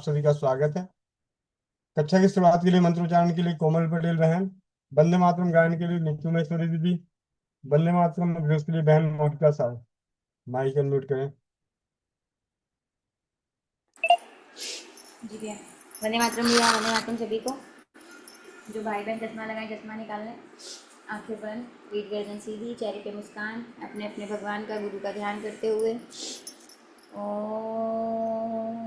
सभी का स्वागत है। कक्षा की शुरुआत के लिए मंत्रोच्चारण के लिए कोमल पटेल बहन, वंदे मातरम गायन के लिए नित्य महेश्वरी दीदी, वंदे मातरम अभ्यास के लिए बहन मोनिका साहब। माइक अनम्यूट करें। जी भैया। वंदे मातरम भैया, वंदे मातरम सभी को। जो भाई बहन चश्मा लगाए चश्मा निकाल लें, आंखें बंद, पीठ गर्दन सीधी, चेहरे पे मुस्कान, अपने अपने भगवान का गुरु का ध्यान करते हुए ओम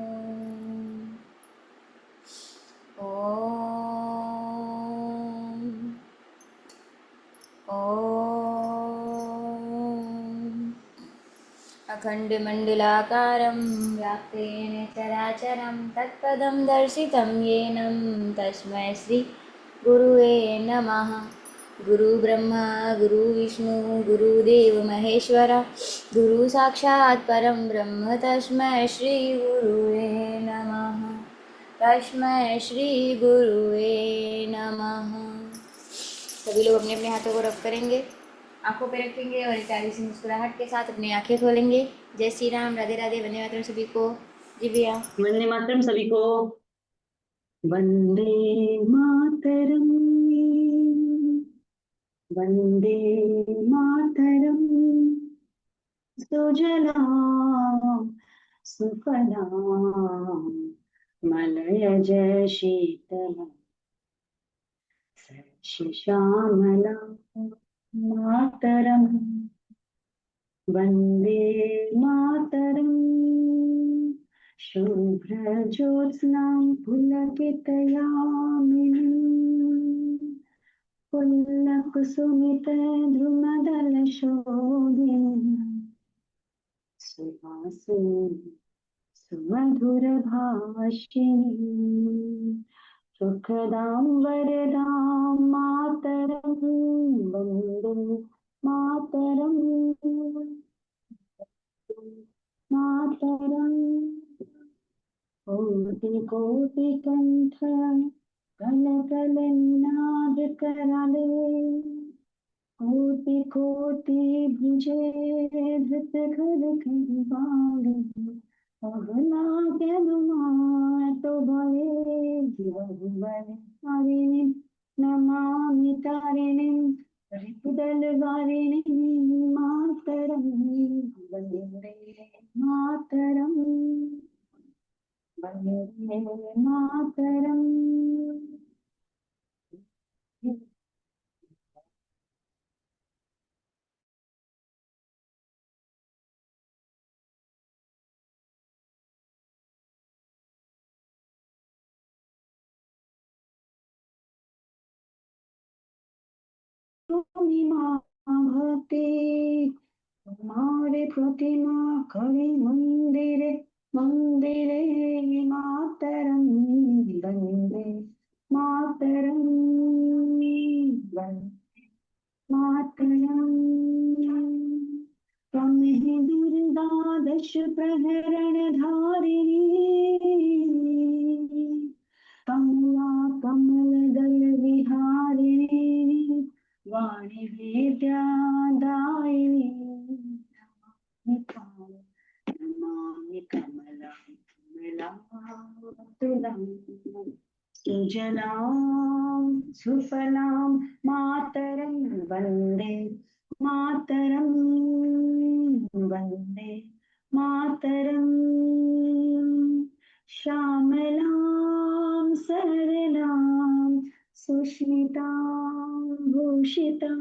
ओम ओम अखण्डमण्डलाकारं व्याप्तेन चराचरं तत्पदं दर्शितं येनं तस्मै श्रीगुरुवे नमः। गुरुब्रह्मा गुरुविष्णु गुरुदेव महेश्वर गुरु साक्षात् परं ब्रह्म तस्मै श्रीगुरुवे नमः। तस्मै श्रीगुरुवे नमः। सभी लोग अपने अपने हाथों को रब करेंगे, आंखों पे रखेंगे और एक प्यारी सी मुस्कुराहट के साथ अपनी आंखें खोलेंगे। जय श्री राम, राधे राधे, वंदे मातरम सभी को। जी भैया। वंदे मातरम सभी को। वंदे मातरम, वंदे मातरम, सुजलां सुफलां मलयज शीतलां श्यामलां मातरम। वंदे मातरम, शुभ्रज्योत्स्नां पुलकितयामिनीं पुल्लकुसुमितद्रुमदलशोभिनीं सुहासिनीं सुमधुरभाषिणीं सुखदां वरदां मातरं। वन्दे मातरं, मातरं। कोटि कोटि कंठ कल कल निनाद कराले, कोटि कोटि भुजे धृत घर घर बाले। अगला तो भले जीवन हरिणी नमामि तारिणी रिपुदल वारिणी मातरम। वंदे मातरम, वंदे मातरम। भक्ति तुम्हारे प्रतिमा करी मंदिरे मंदिरे मातरम। वंदे मातरम, वंदे मातरम। त्वं हि दुर्गा दश प्रहरण धारिणी, कमला कमल दल विहारिणी वाणी विद्यादायिनी। नमामि कमलां कमलातुलां सुजलां सुफलां मातरं। वन्दे मातरं, वन्दे मातरं। श्यामलां सरलां सुष्मितां भूषितां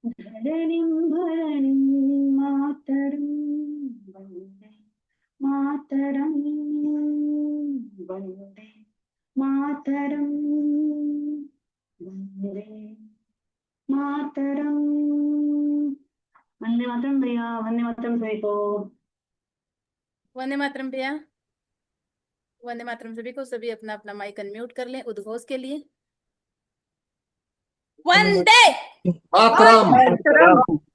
धरणीं भरणीं मातरं। वन्दे मातरं, वन्दे मातरं, वन्दे मातरं। वंदे मातरम भैया, वंदे मातरम सभी को। वंदे मातरम भैया, वंदे मातरम सभी को। सभी अपना अपना माइक अनम्यूट कर लें उद्घोष के लिए। वंदे मातरम,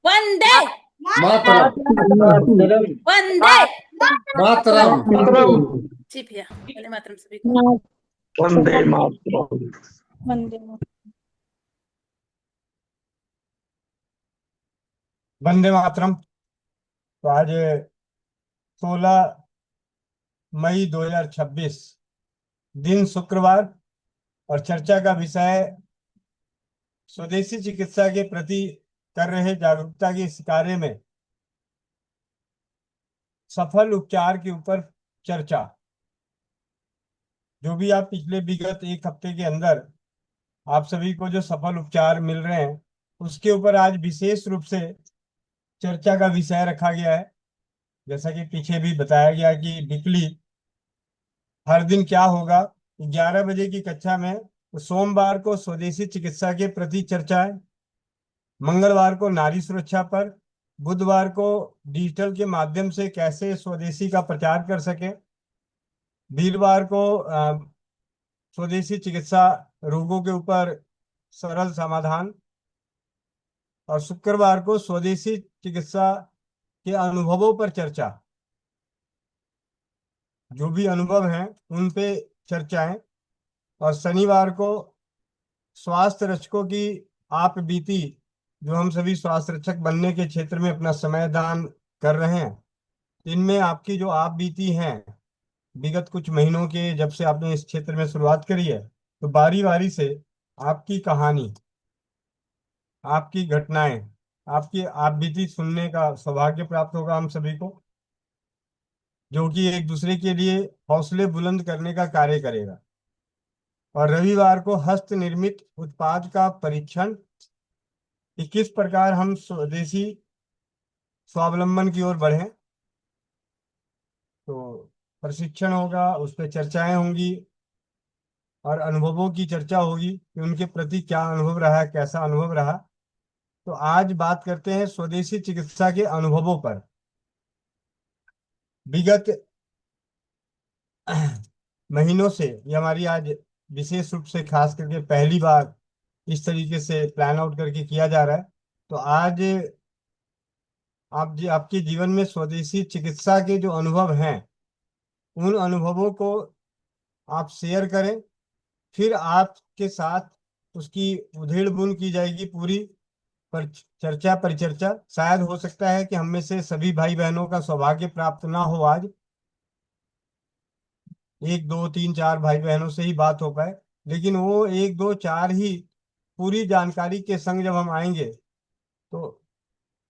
वंदे मातरम, वंदे मातरम। जी भैया, वंदे मातरम सभी को। वंदे मातरम। वंदे मातरम। तो आज 16 मई 2026, दिन शुक्रवार। और चर्चा का विषय स्वदेशी चिकित्सा के प्रति कर रहे जागरूकता के इस कार्य में सफल उपचार के ऊपर चर्चा। जो भी आप पिछले विगत एक हफ्ते के अंदर आप सभी को जो सफल उपचार मिल रहे हैं, उसके ऊपर आज विशेष रूप से चर्चा का विषय रखा गया है। जैसा कि पीछे भी बताया गया कि वीकली हर दिन क्या होगा, 11 बजे की कक्षा में। तो सोमवार को स्वदेशी चिकित्सा के प्रति चर्चा है, मंगलवार को नारी सुरक्षा पर, बुधवार को डिजिटल के माध्यम से कैसे स्वदेशी का प्रचार कर सके, वीरवार को स्वदेशी चिकित्सा रोगों के ऊपर सरल समाधान, और शुक्रवार को स्वदेशी चिकित्सा के अनुभवों पर चर्चा। जो भी अनुभव हैं उन पे चर्चाएं। और शनिवार को स्वास्थ्य रक्षकों की आप बीती, जो हम सभी स्वास्थ्य रक्षक बनने के क्षेत्र में अपना समय दान कर रहे हैं, इनमें आपकी जो आप बीती हैं विगत कुछ महीनों के, जब से आपने इस क्षेत्र में शुरुआत करी है, तो बारी बारी से आपकी कहानी, आपकी घटनाएं, आपकी आप बीती सुनने का सौभाग्य प्राप्त होगा हम सभी को, जो कि एक दूसरे के लिए हौसले बुलंद करने का कार्य करेगा। और रविवार को हस्त निर्मित उत्पाद का परीक्षण, कि किस प्रकार हम स्वदेशी स्वावलंबन की ओर बढ़े, तो प्रशिक्षण होगा, उस पर चर्चाएं होंगी और अनुभवों की चर्चा होगी कि उनके प्रति क्या अनुभव रहा, कैसा अनुभव रहा। तो आज बात करते हैं स्वदेशी चिकित्सा के अनुभवों पर। विगत महीनों से ये हमारी आज विशेष रूप से खास करके पहली बार इस तरीके से प्लान आउट करके किया जा रहा है। तो आज आपके जीवन में स्वदेशी चिकित्सा के जो अनुभव हैं, उन अनुभवों को आप शेयर करें, फिर आपके साथ उसकी उधेड़ बुन की जाएगी पूरी, पर चर्चा परिचर्चा। शायद हो सकता है कि हम में से सभी भाई बहनों का सौभाग्य प्राप्त ना हो आज, एक दो तीन चार भाई बहनों से ही बात हो पाए, लेकिन वो एक दो चार ही पूरी जानकारी के संग जब हम आएंगे तो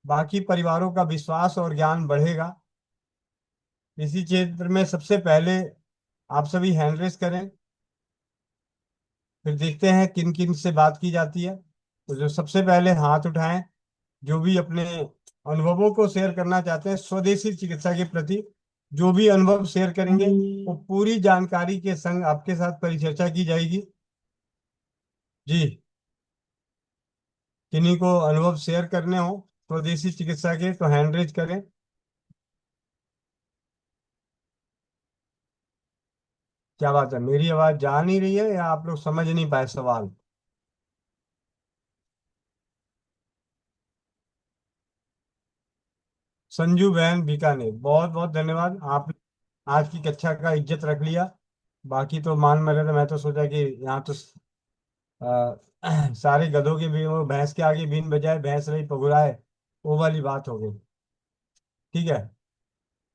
बाकी परिवारों का विश्वास और ज्ञान बढ़ेगा। इसी क्षेत्र में सबसे पहले आप सभी हैंड रेस करें, फिर देखते हैं किन किन से बात की जाती है। तो जो सबसे पहले हाथ उठाएं, जो भी अपने अनुभवों को शेयर करना चाहते हैं स्वदेशी चिकित्सा के प्रति, जो भी अनुभव शेयर करेंगे वो पूरी जानकारी के संग आपके साथ परिचर्चा की जाएगी। जी, किन्हीं को अनुभव शेयर करने हो स्वदेशी चिकित्सा के तो हैंड रेज करें। क्या बात है, मेरी आवाज जा नहीं रही है या आप लोग समझ नहीं पाए सवाल? संजू बहन बीकानेर, बहुत बहुत धन्यवाद। आप आज की कक्षा का इज्जत रख लिया। बाकी तो मान में रहे थे, मैं तो सोचा कि यहाँ तो आ, सारे गधों के भी, वो भैंस के आगे बीन बजाए भैंस रही पगुराए, वो वाली बात हो गई। ठीक है,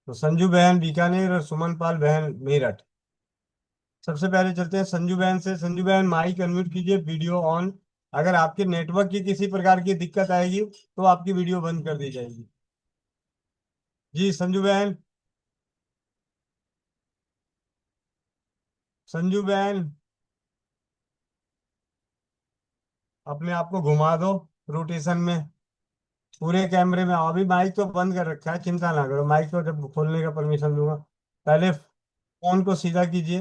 तो संजू बहन बीकानेर और सुमन पाल बहन मेरठ। सबसे पहले चलते हैं संजू बहन से। संजू बहन माइक अनम्यूट कीजिए, वीडियो ऑन। अगर आपके नेटवर्क की किसी प्रकार की दिक्कत आएगी तो आपकी वीडियो बंद कर दी जाएगी। जी संजू बहन, संजू बहन अपने आप को घुमा दो रोटेशन में, पूरे कैमरे में आओ। अभी माइक तो बंद कर रखा है, चिंता ना करो, माइक तो जब खोलने का परमिशन दूंगा। पहले फोन को सीधा कीजिए।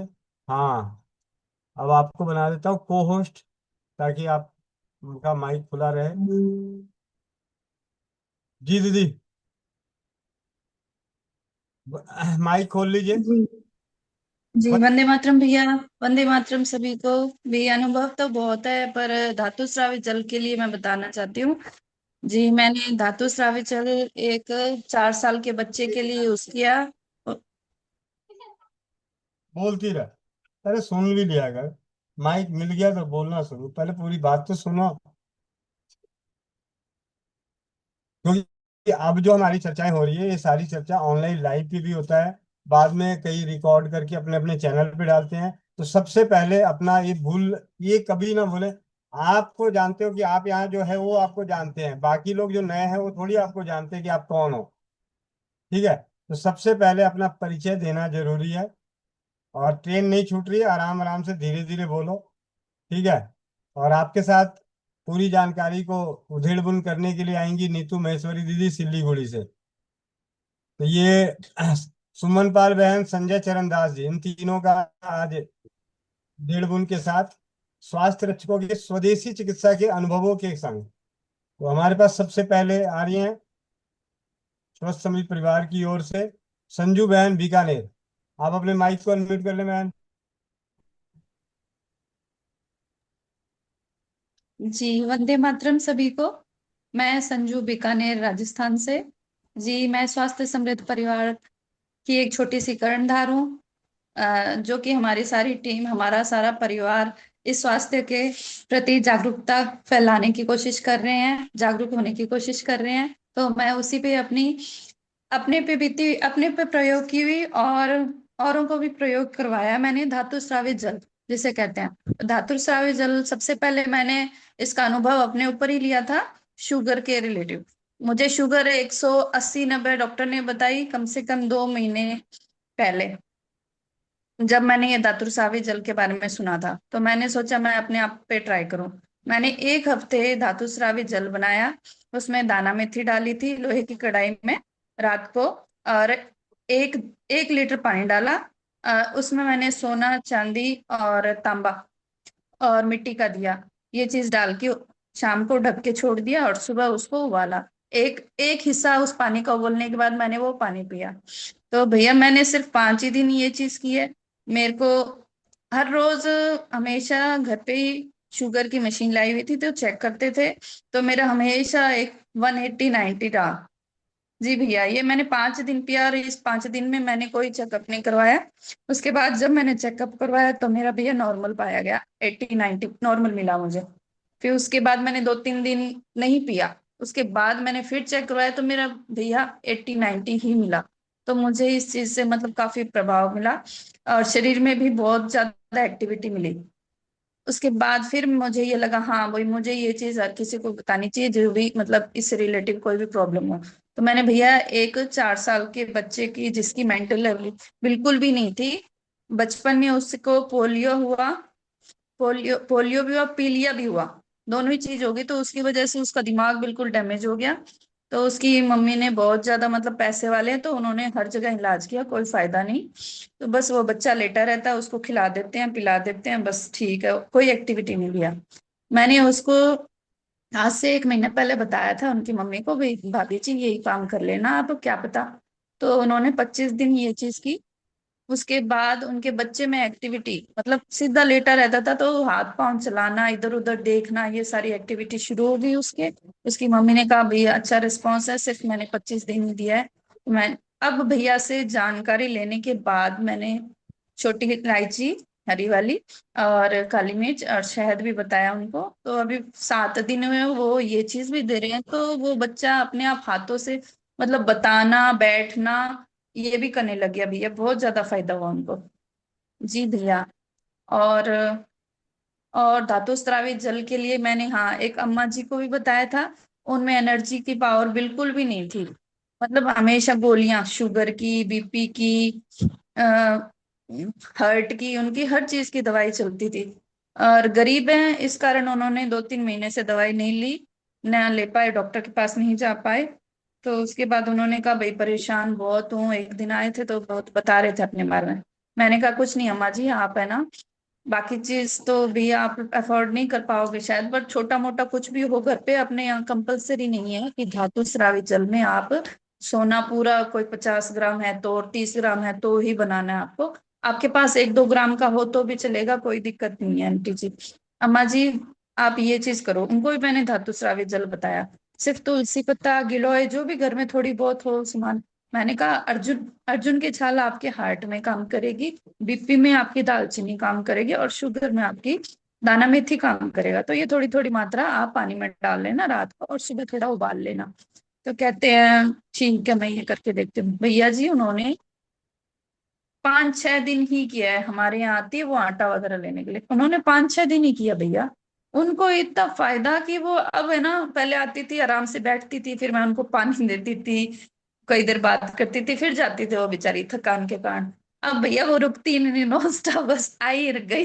हाँ, अब आपको बना देता हूँ को होस्ट, ताकि आपका माइक खुला रहे। जी दीदी, माइक खोल लीजिए। जी जी, वंदे मातरम भैया। वंदे मातरम सभी को। भी अनुभव तो बहुत है, पर धातु स्रावी जल के लिए मैं बताना चाहती हूँ। जी, मैंने धातु स्रावी जल एक 4 साल के बच्चे के लिए यूज किया। बोलती रहे, अरे सुन भी लिया अगर माइक मिल गया तो बोलना शुरू, पहले पूरी बात तो सुनो। क्योंकि अब जो हमारी चर्चाएं हो रही है, ये सारी चर्चा ऑनलाइन लाइव पे भी होता है, बाद में कई रिकॉर्ड करके अपने अपने चैनल पे डालते हैं। तो सबसे पहले अपना ये कभी ना भूले। आपको जानते हो कि आप यहाँ जो है वो आपको जानते हैं, बाकी लोग जो नए हैं वो थोड़ी आपको जानते हैं कि आप कौन हो। ठीक है। तो सबसे पहले अपना परिचय देना जरूरी है। और ट्रेन नहीं छूट रही है, आराम आराम से धीरे धीरे बोलो। ठीक है। और आपके साथ पूरी जानकारी को उधेड़-बुन करने के लिए आएंगी नीतू महेश्वरी दीदी सिल्लीगुड़ी से। तो ये सुमन पाल बहन, संजय चरण दास जी, इन तीनों का आज उधेड़-बुन के साथ स्वास्थ्य रक्षकों के स्वदेशी चिकित्सा के अनुभवों के संग। तो हमारे पास सबसे पहले आ रही हैं स्वस्थ समिति परिवार की ओर से संजू बहन बीकानेर। आप अपने माइक को अनम्यूट कर लें बहन। जी वंदे मातरम सभी को। मैं संजू बीकानेर राजस्थान से। जी मैं स्वास्थ्य समृद्ध परिवार की एक छोटी सी कर्णधार हूँ, जो कि हमारी सारी टीम, हमारा सारा परिवार इस स्वास्थ्य के प्रति जागरूकता फैलाने की कोशिश कर रहे हैं, जागरूक होने की कोशिश कर रहे हैं। तो मैं उसी पे अपने पे प्रयोग की हुई और औरों को भी प्रयोग करवाया मैंने। धातु स्रावित जल जिसे कहते हैं, धातु स्रावित जल सबसे पहले मैंने इसका अनुभव अपने ऊपर ही लिया था, शुगर के रिलेटिव। मुझे शुगर 180-90 डॉक्टर ने बताई कम से कम 2 महीने पहले, जब मैंने ये धातु स्रावित जल के बारे में सुना था। तो मैंने सोचा मैं अपने आप पे ट्राई करूं। मैंने 1 हफ्ते धातु स्रावित जल बनाया, उसमें दाना मेथी डाली थी लोहे की कढ़ाई में रात को, और एक 1 लीटर पानी डाला। उसमें मैंने सोना, चांदी और तांबा और मिट्टी का दिया, ये चीज डाल के शाम को ढक के छोड़ दिया और सुबह उसको उबाला। एक एक हिस्सा उस पानी का उबलने के बाद मैंने वो पानी पिया। तो भैया मैंने सिर्फ 5 ही दिन ये चीज की है। मेरे को हर रोज, हमेशा घर पे ही शुगर की मशीन लाई हुई थी तो चेक करते थे, तो मेरा हमेशा एक 180-90 रहा। जी भैया, ये मैंने 5 दिन पिया और इस 5 दिन में मैंने कोई चेकअप नहीं करवाया। उसके बाद जब मैंने चेकअप करवाया तो मेरा भैया नॉर्मल पाया गया, 80-90 नॉर्मल मिला मुझे। फिर उसके बाद मैंने 2-3 दिन नहीं पिया, उसके बाद मैंने फिर चेक करवाया तो मेरा भैया 80-90 ही मिला। तो मुझे इस चीज से मतलब काफी प्रभाव मिला और शरीर में भी बहुत ज्यादा एक्टिविटी मिली। उसके बाद फिर मुझे ये लगा, हाँ वही मुझे ये चीज हर किसी को बतानी चाहिए जो भी मतलब इससे रिलेटिव कोई भी प्रॉब्लम हो। तो मैंने भैया एक 4 साल के बच्चे की, जिसकी मेंटल लेवल बिल्कुल भी नहीं थी, बचपन में उसको पोलियो हुआ, पोलियो भी हुआ, पीलिया भी हुआ, दोनों ही चीज हो गई। तो उसकी वजह से उसका दिमाग बिल्कुल डैमेज हो गया। तो उसकी मम्मी ने, बहुत ज्यादा मतलब पैसे वाले हैं, तो उन्होंने हर जगह इलाज किया, कोई फायदा नहीं। तो बस वो बच्चा लेटा रहता है, उसको खिला देते हैं, पिला देते हैं, बस ठीक है, कोई एक्टिविटी नहीं लिया। मैंने उसको आज से 1 महीने पहले बताया था उनकी मम्मी को, भाई भाभी जी यही काम कर लेना आप, क्या पता। तो उन्होंने 25 दिन ये चीज की। उसके बाद उनके बच्चे में एक्टिविटी, मतलब सीधा लेटा रहता था तो हाथ पांव चलाना, इधर उधर देखना, ये सारी एक्टिविटी शुरू हो गई उसके। उसकी मम्मी ने कहा भैया अच्छा रिस्पॉन्स है, सिर्फ मैंने 25 दिन ही दिया है। तो मैं अब भैया से जानकारी लेने के बाद मैंने छोटी इलायची, हरी वाली, और काली मिर्च और शहद भी बताया उनको। तो अभी 7 दिन में वो ये चीज भी दे रहे हैं, तो वो बच्चा अपने आप हाथों से मतलब बताना, बैठना, ये भी करने लग गया भैया, बहुत ज्यादा फायदा हुआ उनको। जी भैया। और धातु स्रावित जल के लिए मैंने, हाँ, एक अम्मा जी को भी बताया था, उनमें एनर्जी की पावर बिल्कुल भी नहीं थी। मतलब हमेशा गोलियां, शुगर की, बीपी की, हार्ट की, उनकी हर चीज की दवाई चलती थी। और गरीब हैं इस कारण उन्होंने 2-3 महीने से दवाई नहीं ली, न ले पाए, डॉक्टर के पास नहीं जा पाए। तो उसके बाद उन्होंने कहा भाई परेशान बहुत हूँ, एक दिन आए थे तो बहुत बता रहे थे अपने बारे में। मैंने कहा कुछ नहीं अम्मा जी, आप है ना, बाकी चीज तो भी आप अफोर्ड नहीं कर पाओगे शायद, पर छोटा मोटा कुछ भी हो घर पे, अपने यहाँ कंपलसरी नहीं है कि धातु स्रावित जल में आप सोना पूरा कोई 50 ग्राम है तो, और 30 ग्राम है तो ही बनाना है आपको। आपके पास 1-2 ग्राम का हो तो भी चलेगा, कोई दिक्कत नहीं है आंटी जी। अम्मा जी आप ये चीज करो। उनको भी मैंने धातु स्रावित जल बताया। सिर्फ तुलसी पत्ता, गिलोय, जो भी घर में थोड़ी बहुत हो सामान। मैंने कहा अर्जुन अर्जुन की छाल आपके हार्ट में काम करेगी, बीपी में आपकी दालचीनी काम करेगी, और शुगर में आपकी दाना मेथी काम करेगा। तो ये थोड़ी थोड़ी मात्रा आप पानी में डाल लेना रात को, और सुबह थोड़ा उबाल लेना। तो कहते हैं ठीक है मैं ये करके देखती हूँ। भैया जी उन्होंने 5-6 दिन ही किया है। हमारे यहाँ आती है वो आटा वगैरह लेने के लिए, उन्होंने 5-6 दिन ही किया भैया। उनको इतना फायदा कि वो अब है ना, पहले आती थी आराम से बैठती थी, फिर मैं उनको पानी देती थी, कई देर बात करती थी, फिर जाती थी वो बेचारी थकान के कारण। अब भैया वो रुकती नहीं, नॉन स्टॉप बस आई गई।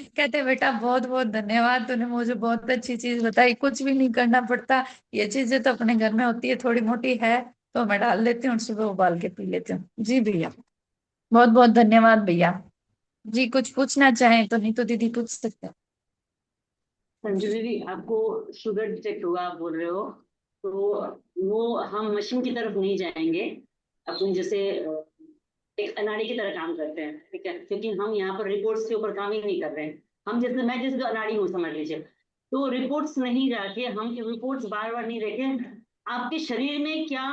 कहते बेटा बहुत बहुत धन्यवाद, तूने मुझे बहुत अच्छी चीज बताई, कुछ भी नहीं करना पड़ता, ये चीजें तो अपने घर में होती है, थोड़ी मोटी है तो मैं डाल लेती हूँ, सुबह उबाल के पी लेती हूँ। जी भैया, बहुत बहुत धन्यवाद भैया। जी कुछ पूछना चाहें तो, नहीं तो दीदी पूछ सकते हैं। संजू दीदी, आपको शुगर डिटेक्ट हुआ आप बोल रहे हो, तो वो हम मशीन की तरफ नहीं जाएंगे। अपन जैसे एक अनाड़ी की तरह काम करते हैं, ठीक है, क्योंकि हम यहाँ पर रिपोर्ट्स के ऊपर काम ही नहीं कर रहे हैं। हम जैसे मैं जैसे अनाड़ी हूँ समझ लीजिए, तो रिपोर्ट्स नहीं जाके हम रिपोर्ट्स बार बार नहीं देखे, आपके शरीर में क्या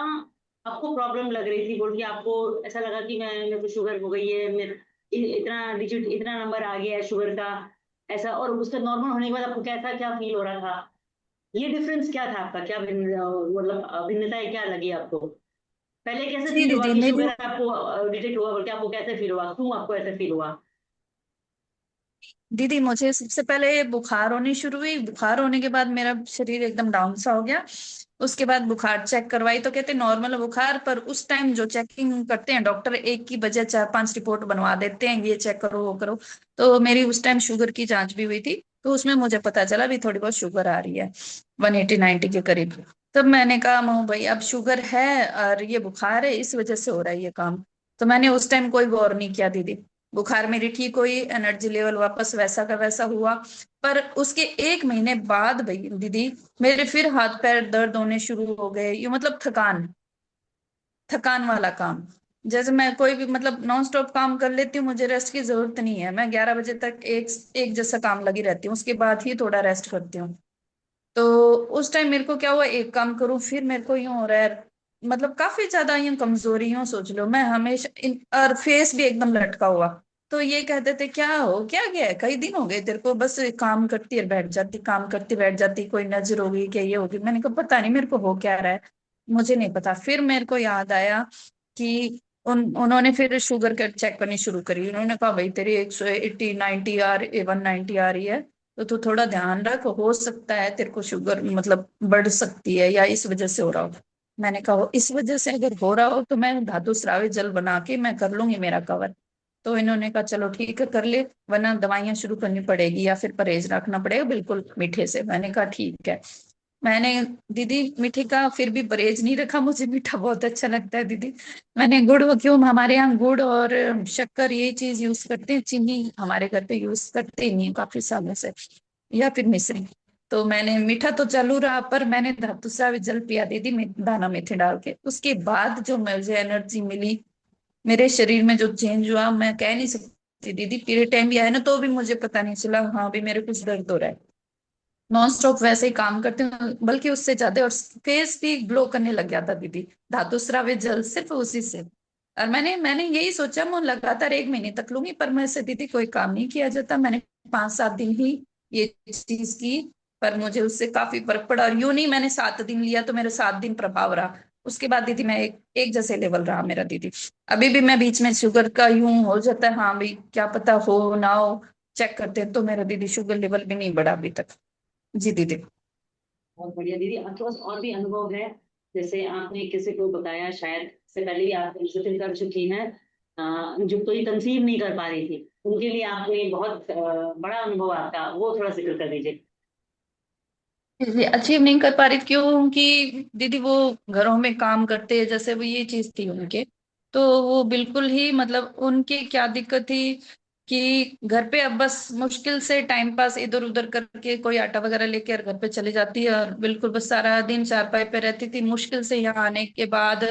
आपको प्रॉब्लम लग रही थी बोल के आपको ऐसा लगा कि मैं मेरे को शुगर हो गई है, मेरे इतना डिजिट इतना नंबर आ गया है शुगर का, ऐसा, और उसका नॉर्मल होने के बाद आपको कैसा क्या फील हो रहा था? ये डिफरेंस क्या था आपका, क्या मतलब भिन्नताएं क्या लगी आपको? पहले कैसे जी फील हुआ दीदी कि मेरी, शुगर आपको डिटेक्ट हुआ बोल के आपको कैसे फील हुआ, क्यों आपको ऐसे फील हुआ? दीदी मुझे सबसे पहले बुखार होनी शुरू हुई, बुखार होने के बाद मेरा शरीर एकदम डाउन सा हो गया। उसके बाद बुखार चेक करवाई तो कहते नॉर्मल बुखार, पर उस टाइम जो चेकिंग करते हैं डॉक्टर, एक की बजाय 4-5 रिपोर्ट बनवा देते हैं, ये चेक करो वो करो। तो मेरी उस टाइम शुगर की जांच भी हुई थी, तो उसमें मुझे पता चला भी थोड़ी बहुत शुगर आ रही है, 180-90 के करीब। तब मैंने कहा मोह भाई अब शुगर है और ये बुखार है, इस वजह से हो रहा है ये काम। तो मैंने उस टाइम कोई गौर नहीं किया दीदी, बुखार मेरी ठीक हुई, एनर्जी लेवल वापस वैसा का वैसा हुआ। पर उसके 1 महीने बाद भाई दीदी, मेरे फिर हाथ पैर दर्द होने शुरू हो गए, ये मतलब थकान, थकान वाला काम। जैसे मैं कोई भी मतलब नॉन स्टॉप काम कर लेती हूँ, मुझे रेस्ट की जरूरत नहीं है, मैं 11 बजे तक एक एक जैसा काम लगी रहती हूँ, उसके बाद ही थोड़ा रेस्ट करती हूँ। तो उस टाइम मेरे को क्या हुआ, एक काम करूं फिर मेरे को यूं हो रहा है, मतलब काफी ज्यादा यूं कमजोरी यूं सोच लो, मैं हमेशा और फेस भी एकदम लटका हुआ। तो ये कहते थे क्या हो क्या गया है, कई दिन हो गए तेरे को, बस काम करती है बैठ जाती, काम करती बैठ जाती, कोई नजर होगी क्या ये होगी। मैंने कहा पता नहीं मेरे को हो क्या रहा है, मुझे नहीं पता। फिर मेरे को याद आया कि उन्होंने फिर शुगर कर चेक करनी शुरू करी, उन्होंने कहा भाई तेरी 180-90 190 आ रही है, तो तू थोड़ा ध्यान रख, हो सकता है तेरे को शुगर मतलब बढ़ सकती है या इस वजह से हो रहा हो। मैंने कहा इस वजह से अगर हो रहा हो तो मैं धातु स्रावी जल बना के मैं कर लूंगी मेरा कवर। तो इन्होंने कहा चलो ठीक है कर ले, वरना दवाइयां शुरू करनी पड़ेगी या फिर परहेज रखना पड़ेगा बिल्कुल मीठे से। मैंने कहा ठीक है। मैंने दीदी मीठे का फिर भी परहेज नहीं रखा, मुझे मीठा बहुत अच्छा लगता है दीदी। मैंने गुड़, क्यों हमारे यहाँ गुड़ और शक्कर ये चीज यूज करते हैं, चीनी हमारे घर पे यूज करते ही नहीं है काफी सालों से, या फिर मिश्री। तो मैंने मीठा तो चालू रहा, पर मैंने धातु स्रावी जल पिया दीदी दाना मेथी डाल के, उसके बाद जो मुझे एनर्जी मिली, मेरे शरीर में जो चेंज हुआ मैं कह नहीं सकती दीदी। पीरियड टाइम भी आया ना तो भी मुझे पता नहीं चला हाँ भी मेरे कुछ दर्द हो रहा है, नॉन स्टॉप वैसे ही काम करते हैं, बल्कि उससे ज्यादा, और फेस भी ग्लो करने लग गया था दीदी, धातु स्रावी जल सिर्फ उसी से। और मैंने मैंने यही सोचा मैं लगातार 1 महीने तक लूंगी, पर मैं से दीदी कोई काम नहीं किया जाता, मैंने 5-7 दिन ही ये चीज की, पर मुझे उससे काफी फर्क पड़ा। और यूं नहीं मैंने 7 दिन लिया तो मेरे 7 दिन प्रभाव रहा, उसके बाद दीदी मैं एक जैसे लेवल रहा मेरा दीदी। अभी भी मैं बीच में शुगर का यूं हो जाता है, हाँ भाई क्या पता हो ना हो, चेक करते हैं तो मेरा दीदी शुगर लेवल भी नहीं बढ़ा अभी तक। जी दीदी। बहुत बढ़िया दीदी, आपके पास और भी अनुभव है? जैसे आपने किसी को बताया, शायद से पहले ही आप जिक्र कर चुकी हैं, जो कोई कंसीव नहीं कर पा रही थी, उनके लिए आपने बहुत बड़ा अनुभव आपका, वो थोड़ा जिक्र कर दीजिए। अचीव नहीं कर पा रही थी क्योंकि दीदी वो घरों में काम करते हैं, जैसे वो ये चीज थी उनके, तो वो बिल्कुल ही मतलब उनकी क्या दिक्कत थी कि घर पे अब बस मुश्किल से टाइम पास इधर उधर करके कोई आटा वगैरह लेके और घर पे चली जाती है, और बिल्कुल बस सारा दिन चारपाई पे रहती थी। मुश्किल से यहाँ आने के बाद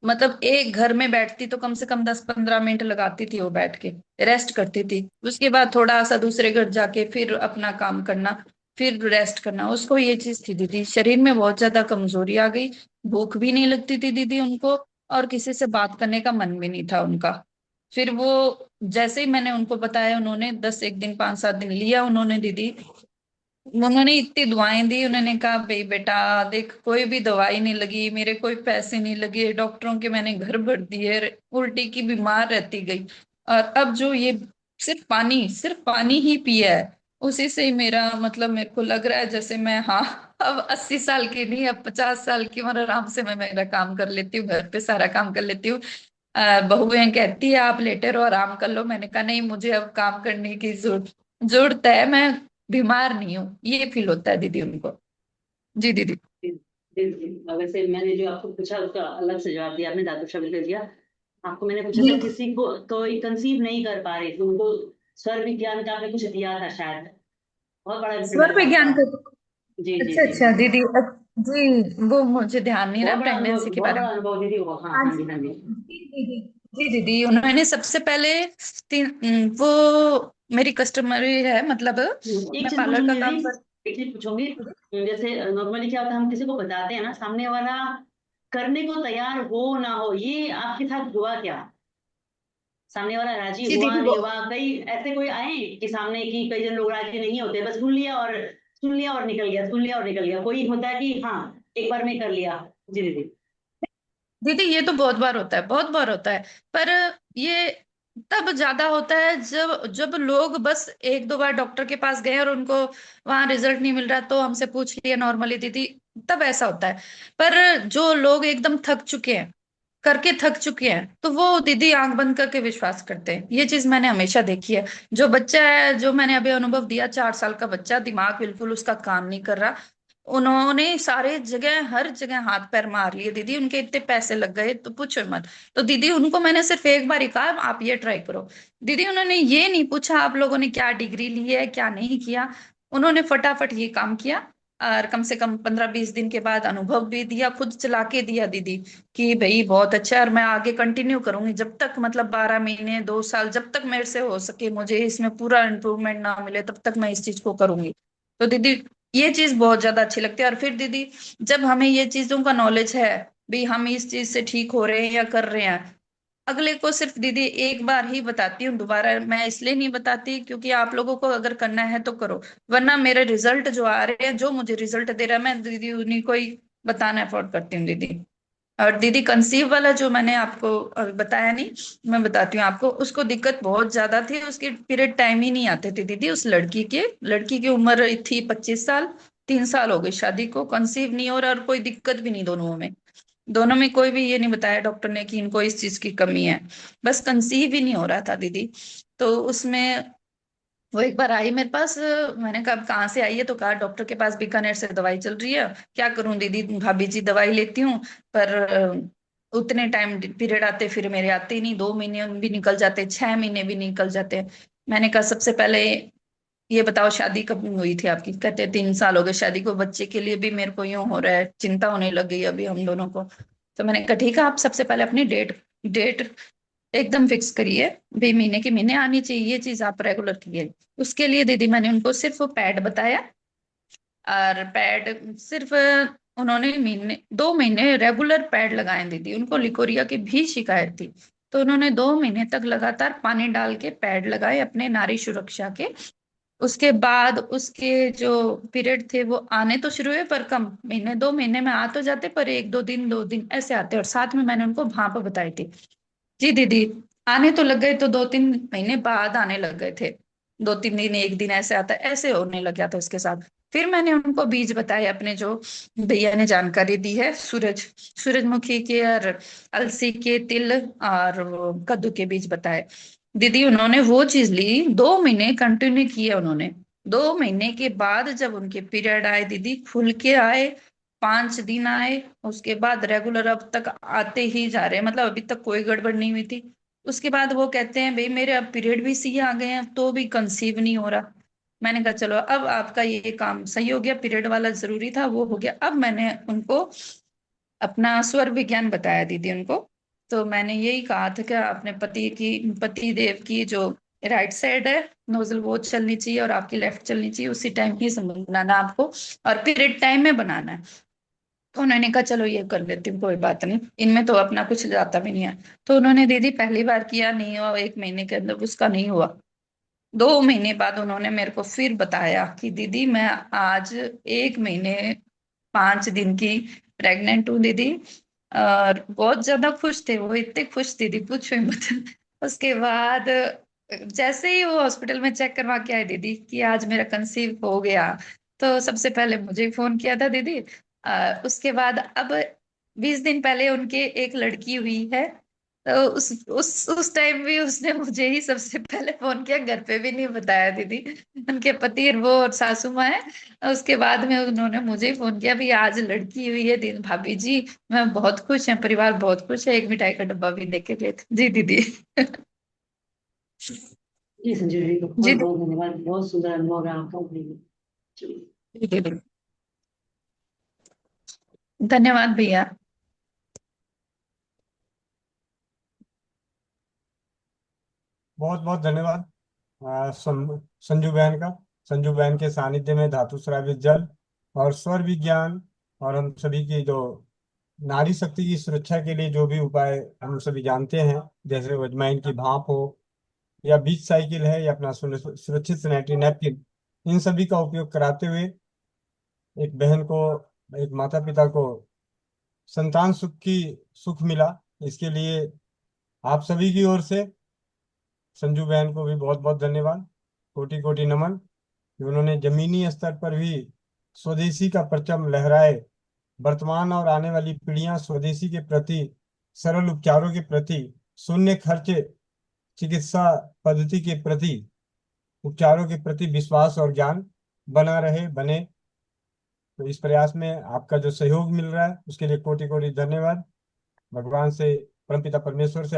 मतलब एक घर में बैठती तो कम से कम 10-15 मिनट लगाती थी वो बैठ के, रेस्ट करती थी, उसके बाद थोड़ा सा दूसरे घर जाके फिर अपना काम करना, फिर रेस्ट करना। उसको ये चीज थी दीदी, शरीर में बहुत ज्यादा कमजोरी आ गई, भूख भी नहीं लगती थी दीदी उनको, और किसी से बात करने का मन भी नहीं था उनका। फिर वो जैसे ही मैंने उनको बताया, उन्होंने 10 एक दिन 5-7 दिन लिया उन्होंने दीदी, उन्होंने इतनी दुआएं दी, उन्होंने कहा भाई बेटा देख कोई भी दवाई नहीं लगी, मेरे कोई पैसे नहीं लगे, डॉक्टरों के मैंने घर भर दिए, उल्टी की बीमार रहती गई, और अब जो ये सिर्फ पानी ही पिया है, उसी से ही मेरा मतलब मेरे को लग रहा है जैसे मैं, हाँ, अब 80 साल की नहीं, अब 50 साल की उम्र, आराम से मैं मेरा काम कर लेती हूँ, घर पे सारा काम कर लेती हूँ। बहुएं कहती है आप लेटे रहो आराम कर लो, मैंने कहा नहीं, मुझे अब काम करने की जरूरत है, मैं बीमार नहीं हूँ, ये फील होता है दीदी उनको। जी दीदी। वैसे मैंने जो आपको पूछा उसका अलग से जवाब दिया, आपने धातु शब्द कर दिया। आपको मैंने पूछा जी था किसी को कोई कंसीव नहीं कर पा रहे थे, उनको स्वर विज्ञान का आपने कुछ दिया था शायद, बहुत बड़ा इवेंट स्वर लगा विज्ञान आपका। का। जी जी अच्छा जी अच्छा दीदी, जी वो मुझे ध्यान नहीं रहा बहुत बड़ा अनुभव, प्रेगनेंसी के बहुत बारे बड़ा में। अनुभव दीदी वो। हाँ हाँ हाँ जी। जी हाँ जी। जी दीदी। जी दीदी, उन्होंने सबसे पहले वो मेरी कस्टमर है, मतलब एक मैं चीज पार्लर का पूछूंगी काम दीदी, कर। एक चीज पूछूंगी। जैसे नॉर्मली क्या होता है, हम किसी को बताते हैं ना, सामने वाला करने को तैयार हो ना हो, ये आपके साथ हुआ क्या? सामने वाला राजी जी हुआ दीदी वो, नहीं हुआ? कई ऐसे कोई आए कि सामने की कई जन लोग राजी नहीं होते, बस सुन लिया और निकल गया, सुन लिया और निकल गया। कोई होता है कि हाँ एक बार में कर लिया। जी दीदी। दीदी ये तो बहुत बार होता है, बहुत बार होता है, पर ये तब ज्यादा होता है जब जब लोग बस एक दो बार डॉक्टर के पास गए और उनको वहां रिजल्ट नहीं मिल रहा तो हमसे पूछ लिया नॉर्मली दीदी, तब ऐसा होता है। पर जो लोग एकदम थक चुके हैं, करके थक चुके हैं, तो वो दीदी आंख बंद करके विश्वास करते हैं, ये चीज मैंने हमेशा देखी है। जो बच्चा है, जो मैंने अभी अनुभव दिया, 4 साल का बच्चा, दिमाग बिल्कुल उसका काम नहीं कर रहा, उन्होंने सारे जगह हर जगह हाथ पैर मार लिए दीदी, उनके इतने पैसे लग गए तो पूछो मत। तो दीदी उनको मैंने सिर्फ एक बार ही कहा आप ये ट्राई करो। दीदी उन्होंने ये नहीं पूछा आप लोगों ने क्या डिग्री ली है क्या नहीं किया, उन्होंने फटाफट ये काम किया, और कम से कम 15-20 दिन के बाद अनुभव भी दिया, खुद चला के दिया दीदी, कि भाई बहुत अच्छा है, और मैं आगे कंटिन्यू करूंगी जब तक, मतलब 12 महीने 2 साल, जब तक मेरे से हो सके, मुझे इसमें पूरा इम्प्रूवमेंट ना मिले तब तक मैं इस चीज को करूंगी। तो दीदी ये चीज बहुत ज्यादा अच्छी लगती है। और फिर दीदी जब हमें ये चीजों का नॉलेज है, भी हम इस चीज से ठीक हो रहे हैं या कर रहे हैं, अगले को सिर्फ दीदी एक बार ही बताती हूँ, दोबारा मैं इसलिए नहीं बताती क्योंकि आप लोगों को अगर करना है तो करो, वरना मेरे रिजल्ट जो आ रहे हैं, जो मुझे रिजल्ट दे रहा है, मैं दीदी उन्हीं को ही बताना अफोर्ड करती हूँ दीदी। और दीदी कंसीव वाला जो मैंने आपको बताया नहीं, मैं बताती हूँ आपको, उसको दिक्कत बहुत ज्यादा थी, उसके पीरियड टाइम ही नहीं आते थे दीदी, उस लड़की की उम्र थी 25 साल, 3 साल हो गए शादी को, कंसीव नहीं हो रहा और कोई दिक्कत भी नहीं, दोनों में कोई भी ये नहीं बताया डॉक्टर ने कि इनको इस चीज की कमी है, बस कंसीव ही नहीं हो रहा था दीदी। तो उसमें वो एक बार आई मेरे पास, मैंने कहा कहाँ से आई है, तो कहा डॉक्टर के पास बीकानेर से दवाई चल रही है, क्या करूं दीदी, भाभी जी दवाई लेती हूँ, पर उतने टाइम पीरियड आते फिर मेरे आते ही नहीं, 2 महीने भी निकल जाते, 6 महीने भी निकल जाते। मैंने कहा सबसे पहले ये बताओ शादी कब हुई थी आपकी, कहते 3 साल हो गए शादी को, बच्चे के लिए भी मेरे को यूं हो रहा है, चिंता होने लग गई अभी हम दोनों को। तो मैंने कहा ठीक है, आप सबसे पहले अपनी डेट डेट एकदम फिक्स करिए, भी महीने के महीने आनी चाहिए, ये चीज आप रेगुलर कीजिए। उसके लिए दीदी मैंने उनको सिर्फ वो पैड बताया, और पैड सिर्फ उन्होंने 2 महीने रेगुलर पैड लगाए दीदी, उनको लिकोरिया की भी शिकायत थी, तो उन्होंने 2 महीने तक लगातार पानी डाल के पैड लगाए अपने नारी सुरक्षा के। उसके बाद उसके जो पीरियड थे वो आने तो शुरू हुए, पर कम, महीने 2 महीने में आ तो जाते, पर 1-2 दिन 2 दिन ऐसे आते, और साथ में मैंने उनको भाप बताई थी। जी दीदी, आने तो लग गए, तो 2-3 महीने बाद आने लग गए थे, 2-3 दिन 1 दिन ऐसे आता, ऐसे होने लग गया था उसके साथ। फिर मैंने उनको बीज बताए अपने, जो भैया ने जानकारी दी है, सूरजमुखी के और अलसी के, तिल और वो कद्दू के बीज बताए दीदी, उन्होंने वो चीज ली, 2 महीने कंटिन्यू किए उन्होंने। 2 महीने के बाद जब उनके पीरियड आए दीदी, खुल के आए, 5 दिन आए, उसके बाद रेगुलर अब तक आते ही जा रहे हैं, मतलब अभी तक कोई गड़बड़ नहीं हुई थी। उसके बाद वो कहते हैं भाई मेरे अब पीरियड भी सही आ गए हैं तो भी कंसीव नहीं हो रहा। मैंने कहा चलो अब आपका ये काम सही हो गया, पीरियड वाला जरूरी था वो हो गया, अब मैंने उनको अपना स्वर विज्ञान बताया दीदी उनको। तो मैंने यही कहा था कि अपने पति देव की जो राइट साइड है नोजल, वो चलनी चाहिए और आपकी लेफ्ट चलनी चाहिए, उसी टाइम ही समझ बनाना आपको, और पीरियड टाइम में बनाना है। तो उन्होंने कहा चलो ये कर लेती हूँ, कोई बात नहीं, इनमें तो अपना कुछ जाता भी नहीं है। तो उन्होंने दीदी पहली बार किया, नहीं हुआ, 1 महीने के अंदर उसका नहीं हुआ, 2 महीने बाद उन्होंने मेरे को फिर बताया कि दीदी मैं आज 1 महीने 5 दिन की प्रेग्नेंट हूँ दीदी। और बहुत ज्यादा खुश थे वो, इतने खुश दीदी पूछो ही मत। उसके बाद जैसे ही वो हॉस्पिटल में चेक करवा के आए दीदी कि आज मेरा कंसीव हो गया, तो सबसे पहले मुझे फोन किया था दीदी। उसके बाद अब 20 दिन पहले उनके एक लड़की हुई है, तो उस टाइम भी उसने मुझे ही सबसे पहले फोन किया, घर पे भी नहीं बताया दीदी। उनके पति और वो और सासू माँ है, उसके बाद में उन्होंने मुझे ही फोन किया, भी आज लड़की हुई है दिन भाभी जी, मैं बहुत खुश है, परिवार बहुत खुश है, एक मिठाई का डब्बा भी लेके गए थे जी दीदी। जी संजय जी, जी बहुत बहुत धन्यवाद, बहुत सुंदर अनुभव रहा आपका। जी। दीदी, धन्यवाद भैया। बहुत बहुत धन्यवाद संजू बहन का। संजू बहन के सानिध्य में धातु श्रावित जल और स्वर विज्ञान और हम सभी की जो नारी शक्ति की सुरक्षा के लिए जो भी उपाय हम सभी जानते हैं, जैसे वजमाइन की भाप हो या बीच साइकिल है या अपना सुरक्षित सैनिटरी नैपकिन, इन सभी का उपयोग कराते हुए एक बहन को, एक माता पिता को संतान सुख मिला। इसके लिए आप सभी की ओर से संजू बहन को भी बहुत बहुत धन्यवाद, कोटि कोटि नमन कि उन्होंने जमीनी स्तर पर भी स्वदेशी का परचम लहराए। वर्तमान और आने वाली पीढ़ियां स्वदेशी के प्रति, सरल उपचारों के प्रति, शून्य खर्च चिकित्सा पद्धति के प्रति, उपचारों के प्रति विश्वास और ज्ञान बना रहे बने। तो इस प्रयास में आपका जो सहयोग मिल रहा है उसके लिए कोटि कोटि धन्यवाद। भगवान से, परमपिता परमेश्वर से